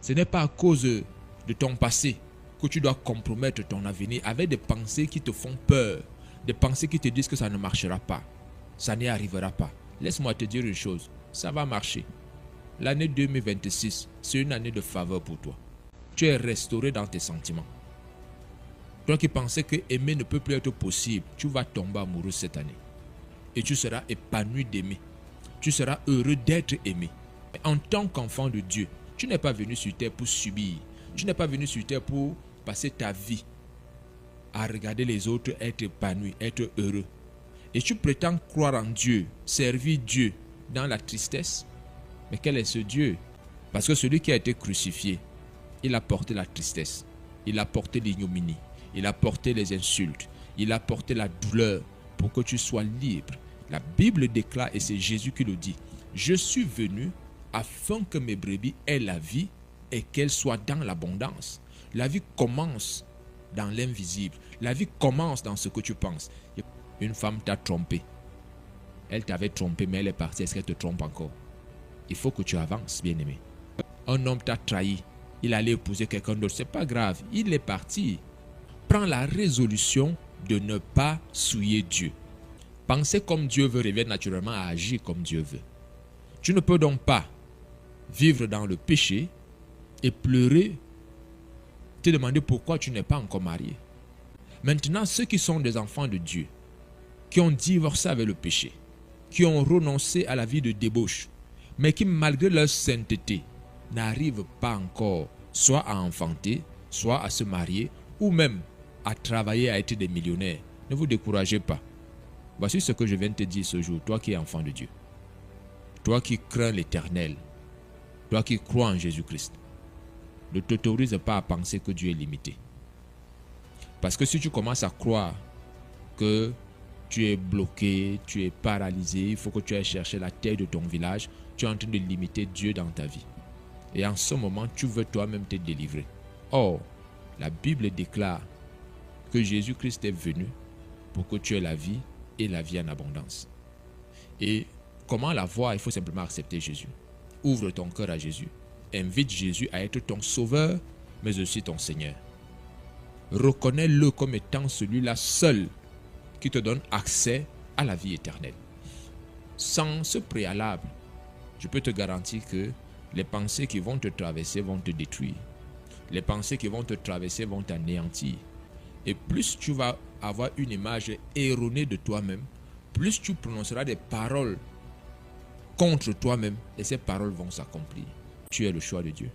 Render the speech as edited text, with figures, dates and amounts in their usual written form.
Ce n'est pas à cause de ton passé que tu dois compromettre ton avenir avec des pensées qui te font peur, des pensées qui te disent que ça ne marchera pas, ça n'y arrivera pas. Laisse-moi te dire une chose, ça va marcher. L'année 2026, c'est une année de faveur pour toi. Tu es restauré dans tes sentiments. Toi qui pensais que aimer ne peut plus être possible, tu vas tomber amoureux cette année. Et tu seras épanoui d'aimer. Tu seras heureux d'être aimé. En tant qu'enfant de Dieu, tu n'es pas venu sur terre pour subir. Tu n'es pas venu sur terre pour passer ta vie à regarder les autres être épanouis, être heureux. Et tu prétends croire en Dieu, servir Dieu dans la tristesse. Mais quel est ce Dieu? Parce que celui qui a été crucifié, il a porté la tristesse, il a porté l'ignominie, il a porté les insultes, il a porté la douleur pour que tu sois libre. La Bible déclare, et c'est Jésus qui le dit, « Je suis venu afin que mes brebis aient la vie et qu'elles soient dans l'abondance. » La vie commence dans l'invisible. La vie commence dans ce que tu penses. Une femme t'a trompé. Elle t'avait trompé, mais elle est partie. Est-ce qu'elle te trompe encore? Il faut que tu avances, bien-aimé. Un homme t'a trahi. Il allait épouser quelqu'un d'autre. Ce n'est pas grave. Il est parti. Prends la résolution de ne pas souiller Dieu. Penser comme Dieu veut revient naturellement à agir comme Dieu veut. Tu ne peux donc pas vivre dans le péché et pleurer, te demander pourquoi tu n'es pas encore marié. Maintenant, ceux qui sont des enfants de Dieu, qui ont divorcé avec le péché, qui ont renoncé à la vie de débauche, mais qui malgré leur sainteté n'arrivent pas encore soit à enfanter, soit à se marier, ou même à travailler à être des millionnaires. Ne vous découragez pas. Voici ce que je viens de te dire ce jour, toi qui es enfant de Dieu. Toi qui crains l'Éternel, toi qui crois en Jésus-Christ, ne t'autorise pas à penser que Dieu est limité. Parce que si tu commences à croire que tu es bloqué, tu es paralysé, il faut que tu ailles chercher la terre de ton village, tu es en train de limiter Dieu dans ta vie. Et en ce moment, tu veux toi-même te délivrer. Or, la Bible déclare que Jésus-Christ est venu pour que tu aies la vie et la vie en abondance. Et comment la voir? Il faut simplement accepter Jésus. Ouvre ton cœur à Jésus. Invite Jésus à être ton sauveur, mais aussi ton Seigneur. Reconnais-le comme étant celui-là seul qui te donne accès à la vie éternelle. Sans ce préalable, je peux te garantir que les pensées qui vont te traverser vont te détruire. Les pensées qui vont te traverser vont t'anéantir. Et plus tu vas avoir une image erronée de toi-même, plus tu prononceras des paroles contre toi-même et ces paroles vont s'accomplir. Tu es le choix de Dieu.